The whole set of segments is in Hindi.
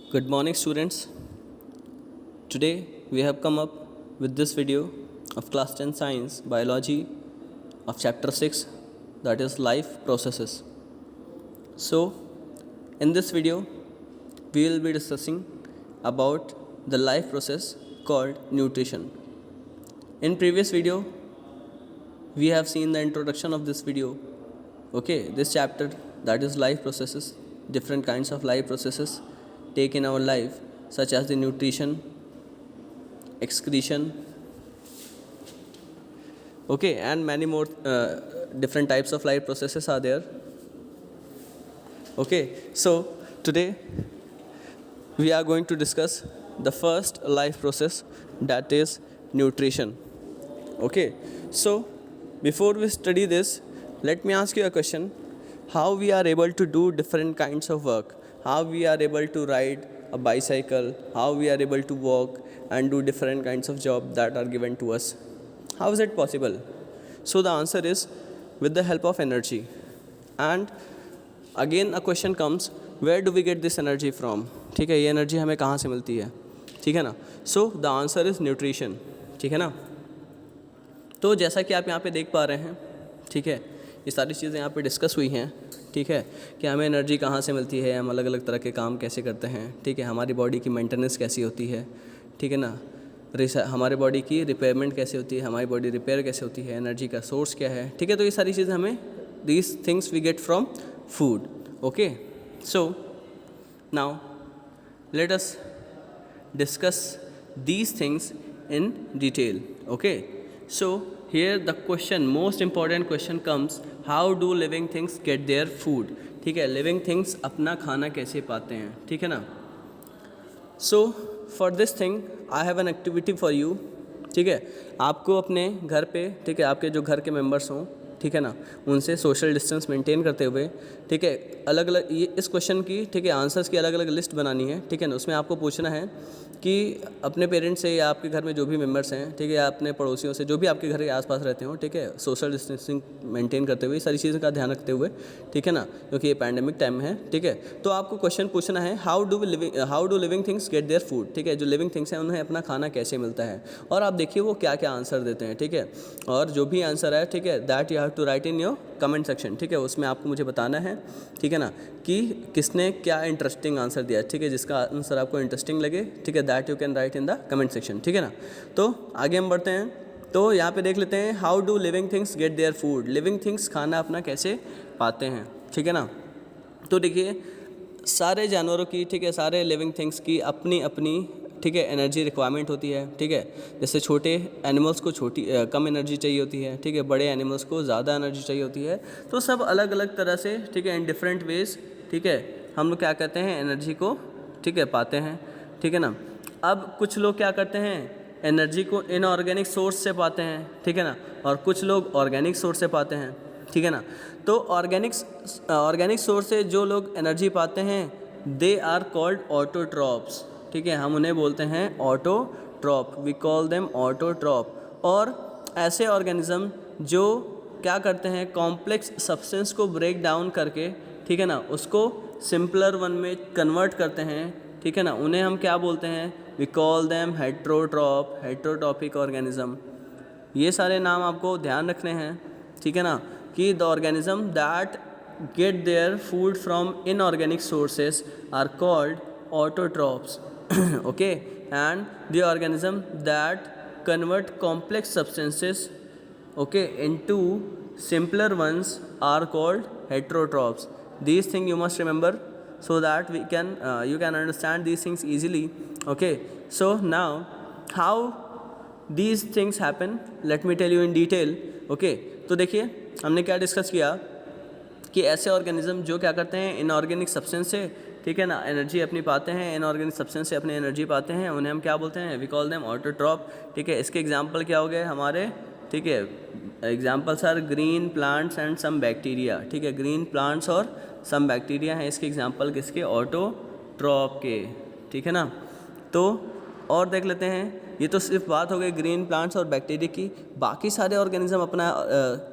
Good morning, students. Today we have come up with this video of class 10 science biology of chapter 6, that is life processes. So in this video we will be discussing about the life process called nutrition. In previous video we have seen the introduction of this video. Okay, this chapter, that is life processes, different kinds of life processes take in our life, such as the nutrition, excretion, okay, and many more different types of life processes are there. Okay, so today we are going to discuss the first life process, that is nutrition. Okay, so before we study this, let me ask you a question. How we are able to do different kinds of work? How we are able to ride a bicycle? How we are able to walk and do different kinds of job that are given to us? How is it possible? So the answer is with the help of energy. And again a question comes, where do we get this energy from? ठीक है, ये एनर्जी हमें कहाँ से मिलती है? ठीक है ना. So the answer is nutrition. ठीक है ना. तो जैसा कि आप यहाँ पे देख पा रहे हैं, ठीक है, ये सारी चीज़ें यहाँ पे डिस्कस हुई हैं. ठीक है, कि हमें एनर्जी कहाँ से मिलती है, हम अलग अलग तरह के काम कैसे करते हैं. ठीक है, हमारी बॉडी की मेंटेनेंस कैसी होती है. ठीक है ना. हमारे बॉडी की रिपेयरमेंट कैसे होती है, हमारी बॉडी रिपेयर कैसे होती है, एनर्जी का सोर्स क्या है. ठीक है, तो ये सारी चीज़ें हमें, these things we get from food. Okay, so now let us discuss these things in detail. Okay, so here the question, most important question comes, how do living things get their food? ठीक है, living things अपना खाना कैसे पाते हैं. ठीक है ना. so for this thing I have an activity for you. ठीक है, आपको अपने घर पे, ठीक है, आपके जो घर के मेंबर्स हों, ठीक है ना, उनसे सोशल डिस्टेंस मेंटेन करते हुए, ठीक है, अलग अलग ये इस क्वेश्चन की, ठीक है, आंसर्स की अलग अलग लिस्ट बनानी है. ठीक है ना. उसमें आपको पूछना है कि अपने पेरेंट्स से या आपके घर में जो भी मेंबर्स हैं, ठीक है, या अपने पड़ोसियों से, जो भी आपके घर के आसपास रहते हो, ठीक है, सोशल डिस्टेंसिंग मेंटेन करते हुए, सारी चीज़ों का ध्यान रखते हुए, ठीक है ना, क्योंकि ये पैंडेमिक टाइम है. ठीक है, तो आपको क्वेश्चन पूछना है, how do living things get their food. ठीक है, जो लिविंग थिंग्स हैं उन्हें अपना खाना कैसे मिलता है, और आप देखिए वो क्या क्या आंसर देते हैं. ठीक है, और जो भी आंसर है, ठीक है, that you have to write in your comment section. ठीक है, उसमें आपको मुझे बताना है, ठीक है ना, कि किसने क्या इंटरेस्टिंग आंसर दिया. ठीक है, जिसका आंसर आपको इंटरेस्टिंग लगे, ठीक है, that you can write in the comment section. ठीक है ना. तो आगे हम बढ़ते हैं. तो यहाँ पे देख लेते हैं, how do living things get their food. Living things खाना अपना कैसे पाते हैं. ठीक है ना. तो देखिए, सारे जानवरों की, ठीक है, सारे लिविंग थिंग्स की अपनी अपनी, ठीक है, एनर्जी रिक्वायरमेंट होती है. ठीक है, जैसे छोटे एनिमल्स को कम एनर्जी चाहिए होती है. ठीक है, बड़े एनिमल्स को ज़्यादा एनर्जी चाहिए होती है. तो सब अलग अलग तरह से, ठीक है, इन डिफरेंट वेज, ठीक है, हम लोग क्या कहते हैं, एनर्जी को, ठीक है, पाते हैं. ठीक है ना. अब कुछ लोग क्या करते हैं, एनर्जी को इनऑर्गेनिक सोर्स से पाते हैं. ठीक है ना. और कुछ लोग ऑर्गेनिक सोर्स से पाते हैं. ठीक है ना. तो ऑर्गेनिक सोर्स से जो लोग एनर्जी पाते हैं, दे आर कॉल्ड ऑटोट्रॉप्स. ठीक है, हम उन्हें बोलते हैं autotroph. We call them autotroph. और ऐसे ऑर्गेनिज्म जो क्या करते हैं, कॉम्प्लेक्स सब्सटेंस को ब्रेक डाउन करके, ठीक है ना, उसको सिंपलर वन में कन्वर्ट करते हैं. ठीक है ना, उन्हें हम क्या बोलते हैं, we call them heterotroph, heterotrophic organism. ये सारे नाम आपको ध्यान रखने हैं. ठीक है ना, कि the organism that get their food from inorganic sources are called autotrophs. Okay, and the organism that convert complex substances, okay, into simpler ones are called heterotrophs. These things you must remember, so that you can understand these things easily. Okay, so now how these things happen, let me tell you in detail. Okay, तो देखिए हमने क्या डिस्कस किया कि ऐसे ऑर्गेनिज्म जो क्या करते हैं, इनऑर्गेनिक सब्सटेंस से, ठीक है ना, एनर्जी अपनी पाते हैं, इनऑर्गेनिक सब्सटेंस से अपनी एनर्जी पाते हैं, उन्हें हम क्या बोलते हैं, वी कॉल देम ऑटोट्रॉप. ठीक है, इसके एग्जांपल क्या हो गए हमारे, ठीक है, examples are green plants and some bacteria. ठीक है, ग्रीन प्लांट्स और सम बैक्टीरिया हैं इसके एग्जांपल किसके, ऑटोट्रॉप के. ठीक है ना. तो और देख लेते हैं, ये तो सिर्फ बात हो गई ग्रीन प्लांट्स और बैक्टीरिया की। बाकी सारे ऑर्गेनिज्म अपना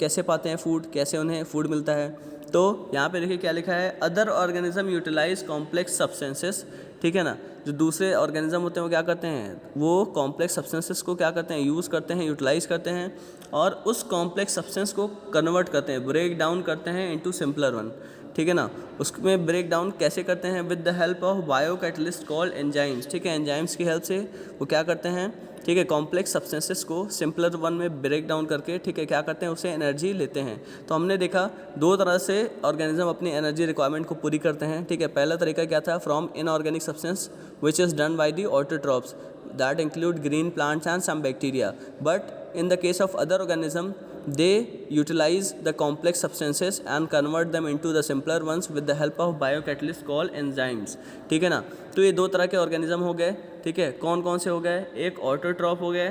कैसे पाते हैं फूड, कैसे उन्हें फूड मिलता है। तो यहाँ पे देखिए क्या लिखा है, other organism utilise complex substances, ठीक है ना। जो दूसरे ऑर्गेनिज्म होते हैं वो क्या करते हैं, वो कॉम्प्लेक्स सब्सटेंसेस को क्या करते हैं, यूज़ करते हैं, यूटिलाइज करते हैं और उस कॉम्प्लेक्स सब्सटेंस को कन्वर्ट करते हैं, ब्रेक डाउन करते हैं इनटू सिंपलर वन, ठीक है ना। उसमें ब्रेक डाउन कैसे करते हैं, with the help of bio catalyst called enzymes, ठीक है। एंजाइम्स की हेल्प से वो क्या करते हैं, ठीक है, कॉम्प्लेक्स सब्सटेंसेस को सिंपलर वन में ब्रेक डाउन करके, ठीक है, क्या करते हैं, उससे एनर्जी लेते हैं। तो हमने देखा दो तरह से ऑर्गेनिज्म अपनी एनर्जी रिक्वायरमेंट को पूरी करते हैं, ठीक है। पहला तरीका क्या था, from inorganic substance which is done by the autotrophs that include green plants and some bacteria, but in the case of other organism they utilize the complex substances and convert them into the simpler ones with the help of biocatalysts called enzymes, ठीक है ना। तो ये दो तरह के ऑर्गेनिज्म हो गए, ठीक है। कौन कौन से हो गए, एक ऑटोट्रॉप हो गए,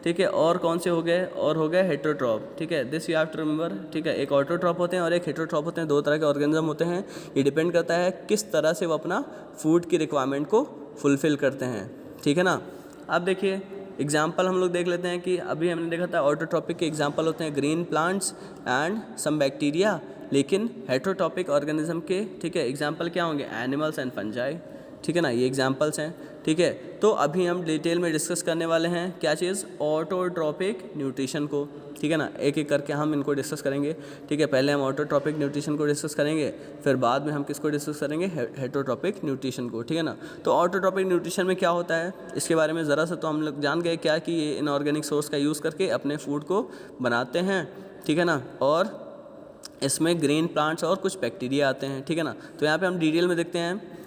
ठीक है, और कौन से हो गए, और हो गए हेटरोट्रॉप, ठीक है। This you have to remember, ठीक है। एक ऑटोट्रॉप होते हैं और एक हेटरोट्रॉप होते हैं, दो तरह के ऑर्गेनिज्म होते हैं। ये डिपेंड करता है किस तरह से वो अपना फूड की रिक्वायरमेंट को फुलफ़िल करते हैं, ठीक है ना। अब देखिए एग्जाम्पल हम लोग देख लेते हैं कि अभी हमने देखा था ऑटोट्रॉपिक के एग्जाम्पल होते हैं green plants and some bacteria, लेकिन हेटरोट्रॉपिक ऑर्गेनिज्म के, ठीक है, एग्जाम्पल क्या होंगे, एनिमल्स एंड फंजाई, ठीक है ना। ये एग्जाम्पल्स हैं, ठीक है। तो अभी हम डिटेल में डिस्कस करने वाले हैं क्या चीज़, ऑटोट्रॉपिक न्यूट्रिशन को, ठीक है ना। एक एक करके हम इनको डिस्कस करेंगे, ठीक है। पहले हम ऑटोट्रॉपिक न्यूट्रिशन को डिस्कस करेंगे, फिर बाद में हम किसको डिस्कस करेंगे, हेटरोट्रॉपिक न्यूट्रिशन को, ठीक है ना। तो ऑटोट्रॉपिक न्यूट्रिशन में क्या होता है, इसके बारे में ज़रा सा तो हम लोग जान गए क्या, कि ये इनऑर्गेनिक सोर्स का यूज़ करके अपने फूड को बनाते हैं, ठीक है ना। और इसमें ग्रीन प्लांट्स और कुछ बैक्टीरिया आते हैं, ठीक है ना। तो यहाँ पर हम डिटेल में देखते हैं,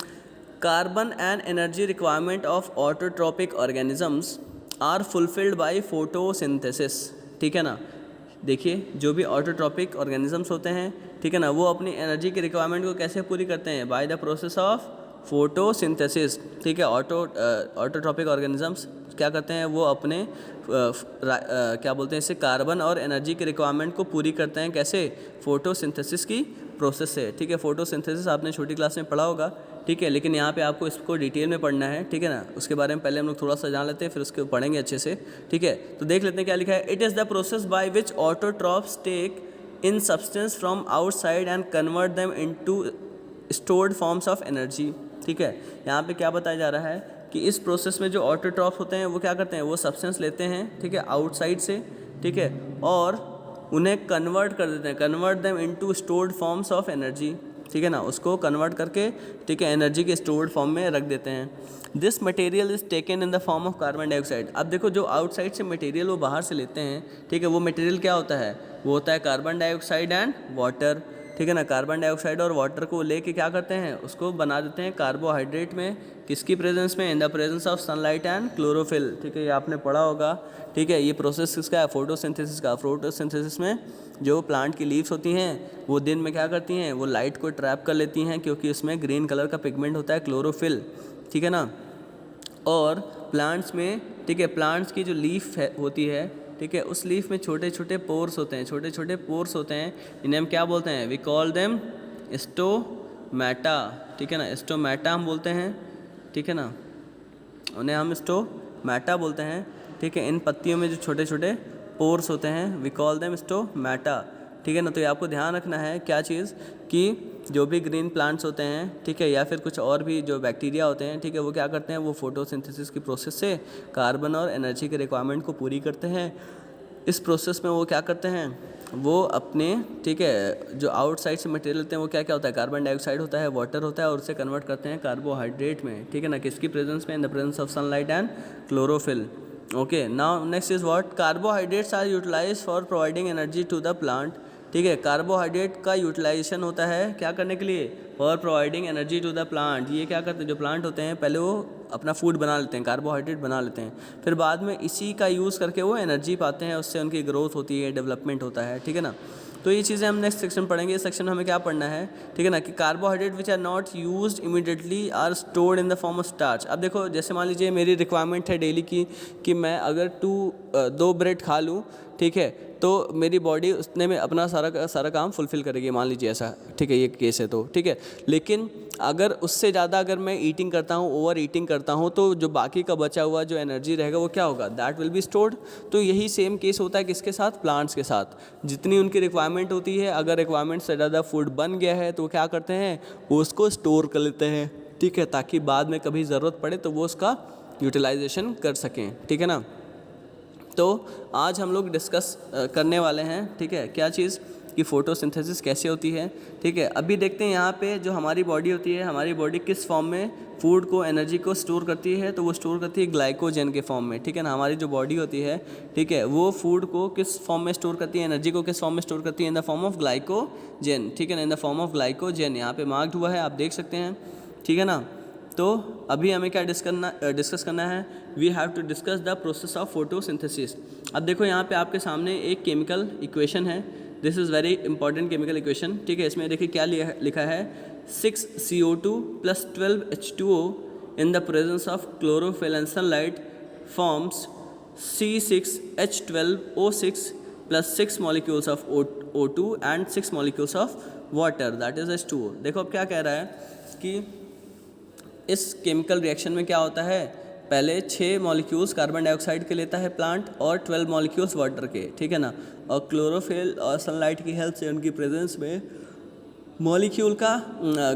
carbon and energy requirement of autotrophic organisms are fulfilled by photosynthesis, ठीक है ना। देखिए जो भी ऑटोट्रॉपिक ऑर्गेनिजम्स होते हैं, ठीक है ना, वो अपनी एनर्जी की रिक्वायरमेंट को कैसे पूरी करते हैं, by the process of photosynthesis, ठीक है। ऑटोट्रॉपिक ऑर्गेनिजम्स क्या करते हैं, वो अपने क्या बोलते हैं इसे, कार्बन और एनर्जी की रिक्वायरमेंट को पूरी करते हैं, कैसे, फोटोसिंथेसिस की प्रोसेस से, ठीक है। फोटोसिंथेसिस आपने छोटी क्लास में पढ़ा होगा, ठीक है, लेकिन यहाँ पे आपको इसको डिटेल में पढ़ना है, ठीक है ना। उसके बारे में पहले हम लोग थोड़ा सा जान लेते हैं, फिर उसके पढ़ेंगे अच्छे से, ठीक है। तो देख लेते हैं क्या लिखा है, it is the process by which autotrophs take in substance from outside and convert them into stored forms of energy, ठीक है। यहाँ पे क्या बताया जा रहा है कि इस प्रोसेस में जो ऑटोट्रॉप्स होते हैं वो क्या करते हैं, वो सब्सटेंस लेते हैं, ठीक है, आउटसाइड से, ठीक है, और उन्हें कन्वर्ट कर देते हैं, convert them into stored forms of energy, ठीक है ना। उसको कन्वर्ट करके, ठीक है, एनर्जी के स्टोर्ड फॉर्म में रख देते हैं। This material is taken in the form of carbon dioxide. अब देखो जो आउटसाइड से मटेरियल वो बाहर से लेते हैं, ठीक है, वो मटेरियल क्या होता है, वो होता है कार्बन डाइऑक्साइड एंड वाटर, ठीक है ना। कार्बन डाइऑक्साइड और वाटर को लेके क्या करते हैं, उसको बना देते हैं कार्बोहाइड्रेट में, किसकी प्रेजेंस में, in the presence of sunlight and chlorophyll, ठीक है। ये आपने पढ़ा होगा, ठीक है। ये प्रोसेस किसका है, फोटोसिंथेसिस का। फोटोसिंथेसिस में जो प्लांट की लीव्स होती हैं वो दिन में क्या करती हैं, वो लाइट को ट्रैप कर लेती हैं, क्योंकि उसमें ग्रीन कलर का पिगमेंट होता है, क्लोरोफिल, ठीक है ना। और प्लांट्स में, ठीक है, प्लांट्स की जो लीफ होती है, ठीक है, उस लीफ में छोटे छोटे पोर्स होते हैं, छोटे छोटे पोर्स होते हैं, इन्हें हम क्या बोलते हैं, वी कॉल देम स्टोमेटा, ठीक है ना। स्टोमेटा हम बोलते हैं, ठीक है ना, उन्हें हम स्टोमेटा बोलते हैं, ठीक है। इन पत्तियों में जो छोटे छोटे पोर्स होते हैं, वी कॉल देम स्टोमेटा, ठीक है ना। तो ये आपको ध्यान रखना है क्या चीज़, कि जो भी ग्रीन प्लांट्स होते हैं, ठीक है, या फिर कुछ और भी जो बैक्टीरिया होते हैं, ठीक है, वो क्या करते हैं, वो फोटोसिंथेसिस की प्रोसेस से कार्बन और एनर्जी के रिक्वायरमेंट को पूरी करते हैं। इस प्रोसेस में वो क्या करते हैं, वो अपने, ठीक है, जो आउटसाइड से मटेरियल लेते हैं, वो क्या क्या होता है, कार्बन डाइऑक्साइड होता है, वाटर होता है, और उसे कन्वर्ट करते हैं कार्बोहाइड्रेट में, ठीक है ना, किसकी प्रेजेंस में, in the presence of sunlight and chlorophyll. Okay, now next is what, carbohydrates are utilised for providing energy to the plant, ठीक है। कार्बोहाइड्रेट का यूटिलाइजेशन होता है क्या करने के लिए, for providing energy to the plant. ये क्या करते हैं, जो प्लांट होते हैं पहले वो अपना फूड बना लेते हैं, कार्बोहाइड्रेट बना लेते हैं, फिर बाद में इसी का यूज़ करके वो एनर्जी पाते हैं, उससे उनकी ग्रोथ होती है, डेवलपमेंट होता है, ठीक है ना। तो ये चीज़ें हम नेक्स्ट सेक्शन पढ़ेंगे। इस सेक्शन में हमें क्या पढ़ना है, ठीक है ना, कि carbohydrate which are not used immediately are stored in the form of starch. अब देखो जैसे मान लीजिए मेरी रिक्वायरमेंट है डेली की कि मैं अगर 2 ब्रेड खा लूँ, ठीक है, तो मेरी बॉडी उतने में अपना सारा का सारा काम फुलफ़िल करेगी, मान लीजिए ऐसा, ठीक है, ये केस है तो ठीक है। लेकिन अगर उससे ज़्यादा अगर मैं ईटिंग करता हूँ, ओवर ईटिंग करता हूँ, तो जो बाकी का बचा हुआ जो एनर्जी रहेगा वो क्या होगा, दैट विल बी स्टोर्ड। तो यही सेम केस होता है किसके साथ, प्लांट्स के साथ। जितनी उनकी रिक्वायरमेंट होती है, अगर रिक्वायरमेंट से ज़्यादा फूड बन गया है तो वो क्या करते हैं, वो उसको स्टोर कर लेते हैं, ठीक है, ताकि बाद में कभी ज़रूरत पड़े तो वो उसका यूटिलाइजेशन कर सकें, ठीक है ना। तो आज हम लोग डिस्कस करने वाले हैं, ठीक है, क्या चीज़ कि फोटोसिंथेसिस कैसे होती है, ठीक है। अभी देखते हैं यहाँ पे जो हमारी बॉडी होती है, हमारी बॉडी किस फॉर्म में फूड को, एनर्जी को स्टोर करती है, तो वो स्टोर करती है ग्लाइकोजन के फॉर्म में, ठीक है ना। हमारी जो बॉडी होती है, ठीक है, वो फूड को किस फॉर्म में स्टोर करती है, एनर्जी को किस फॉर्म में स्टोर करती है, इन द फॉर्म ऑफ ग्लाइकोजन, ठीक है ना, इन द फॉर्म ऑफ ग्लाइकोजन। यहाँ पे मार्क्ड हुआ है, आप देख सकते हैं, ठीक है ना। तो अभी हमें क्या डिस्कस करना है, we have to discuss the process of photosynthesis. अब देखो यहाँ पे आपके सामने एक केमिकल इक्वेशन है, this is very important chemical equation, ठीक है। इसमें देखिए क्या लिखा है, 6CO2 + 12H2O in the presence of chlorophyll and sunlight forms C6H12O6 + 6 molecules of O2 and 6 molecules of water, that is H2O। देखो अब क्या कह रहा है कि इस केमिकल रिएक्शन में क्या होता है, पहले 6 मॉलिक्यूल्स कार्बन डाइऑक्साइड के लेता है प्लांट और 12 मॉलिक्यूल्स वाटर के, ठीक है ना। और क्लोरोफिल और सनलाइट की हेल्प से उनकी प्रेजेंस में मॉलिक्यूल का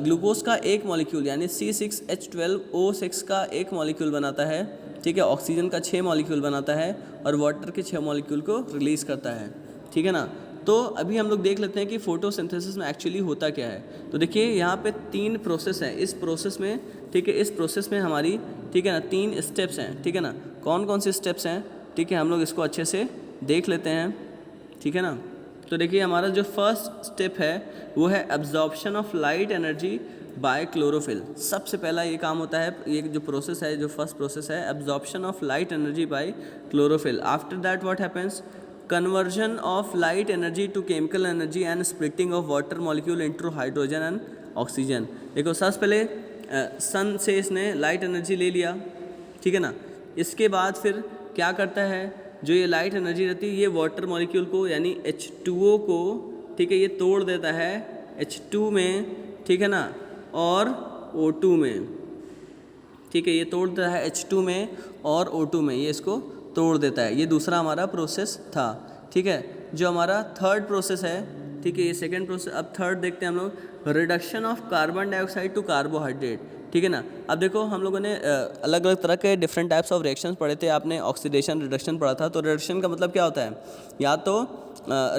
ग्लूकोज का एक मॉलिक्यूल यानी C6H12O6 का एक मॉलिक्यूल बनाता है, ठीक है। ऑक्सीजन का 6 मॉलिक्यूल बनाता है और वाटर के 6 मॉलिक्यूल को रिलीज़ करता है, ठीक है ना। तो अभी हम लोग देख लेते हैं कि फोटोसिंथेसिस में एक्चुअली होता क्या है। तो देखिए यहाँ पे 3 प्रोसेस हैं इस प्रोसेस में, ठीक है। इस प्रोसेस में हमारी, ठीक है ना, 3 स्टेप्स हैं, ठीक है ना। कौन कौन से स्टेप्स हैं, ठीक है, हम लोग इसको अच्छे से देख लेते हैं, ठीक है ना। तो देखिए हमारा जो फर्स्ट स्टेप है वो है absorption of light energy by chlorophyll. सबसे पहला ये काम होता है, ये जो प्रोसेस है, जो फर्स्ट प्रोसेस है, absorption of light energy by chlorophyll. After that what happens, conversion of light energy to chemical energy and splitting of water molecule into hydrogen and oxygen। देखो सबसे पहले सन से इसने लाइट एनर्जी ले लिया, ठीक है ना। इसके बाद फिर क्या करता है, जो ये लाइट एनर्जी रहती है ये वाटर मॉलिक्यूल को यानी H2O को, ठीक है, ये तोड़ देता है H2 में, ठीक है ना, और O2 में, ठीक है, ये तोड़ देता है H2 में और O2 में, ये इसको तोड़ देता है। ये दूसरा हमारा प्रोसेस था, ठीक है। जो हमारा थर्ड प्रोसेस है, ठीक है, ये सेकंड प्रोसेस। अब थर्ड देखते हैं हम लोग, reduction of carbon dioxide to carbohydrate, ठीक है ना। अब देखो हम लोगों ने अलग अलग तरह के डिफरेंट टाइप्स ऑफ रिएक्शंस पढ़े थे, आपने ऑक्सीडेशन रिडक्शन पढ़ा था। तो रिडक्शन का मतलब क्या होता है, या तो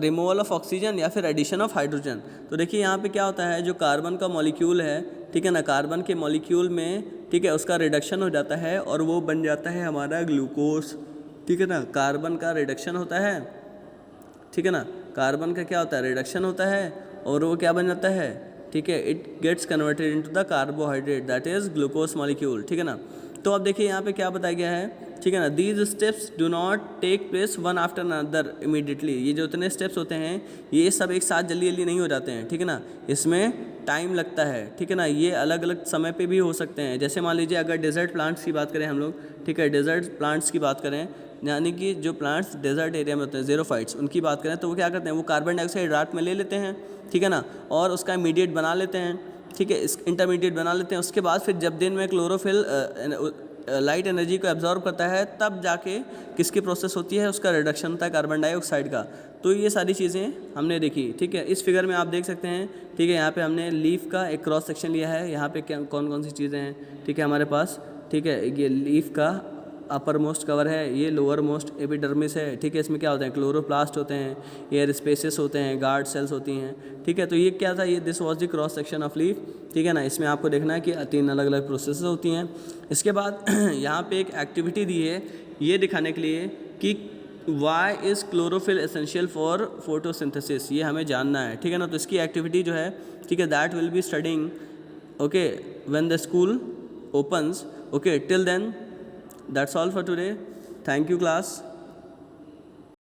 रिमूवल ऑफ ऑक्सीजन या फिर एडिशन ऑफ हाइड्रोजन। तो देखिए यहाँ पे क्या होता है, जो कार्बन का मॉलिक्यूल है, ठीक है ना, कार्बन के मॉलिक्यूल में, ठीक है, उसका रिडक्शन हो जाता है और वो बन जाता है हमारा ग्लूकोज, ठीक है ना। कार्बन का रिडक्शन होता है, ठीक है ना, कार्बन का क्या होता है, रिडक्शन होता है और वो क्या बन जाता है, ठीक है, it gets converted into the carbohydrate that is glucose molecule, ठीक है ना। तो अब देखिए यहाँ पे क्या बताया गया है, ठीक है ना, these steps do not take place one after another immediately. ये जो इतने स्टेप्स होते हैं ये सब एक साथ जल्दी जल्दी नहीं हो जाते हैं, ठीक है ना, इसमें टाइम लगता है, ठीक है ना। ये अलग अलग समय पे भी हो सकते हैं। जैसे मान लीजिए अगर डेजर्ट प्लांट्स की बात करें हम लोग, ठीक है, डेजर्ट प्लांट्स की बात करें, यानी कि जो प्लांट्स डेजर्ट एरिया में होते हैं, ज़ेरोफाइट्स, उनकी बात करें तो वो क्या करते हैं, वो कार्बन डाइऑक्साइड रात में ले लेते हैं, ठीक है ना, और उसका इमीडिएट बना लेते हैं, ठीक है, इंटरमीडिएट बना लेते हैं। उसके बाद फिर जब दिन में क्लोरोफिल लाइट एनर्जी को एब्जॉर्ब करता है तब जाके किसकी प्रोसेस होती है, उसका रिडक्शन होता है कार्बन डाइऑक्साइड का। तो ये सारी चीज़ें हमने देखी, ठीक है। इस फिगर में आप देख सकते हैं, ठीक है, यहाँ पे हमने लीफ का एक क्रॉस सेक्शन लिया है। यहाँ पे क्या कौन कौन सी चीज़ें हैं, ठीक है, हमारे पास, ठीक है, ये लीफ का अपर मोस्ट कवर है, ये लोअर मोस्ट एपिडर्मिस है, ठीक है। इसमें क्या होते हैं, क्लोरोप्लास्ट होते हैं, एयर स्पेसेस होते हैं, गार्ड सेल्स होती हैं, ठीक है। तो ये क्या था, ये this was the cross section of leaf, ठीक है ना। इसमें आपको देखना है कि 3 अलग अलग प्रोसेस होती हैं। इसके बाद यहाँ पे एक एक्टिविटी दी है ये दिखाने के लिए कि why is chlorophyll essential for photosynthesis, ये हमें जानना है, ठीक है ना। तो इसकी एक्टिविटी जो है, ठीक है, that will be studying, okay, when the school opens, okay, till then that's all for today. Thank you class.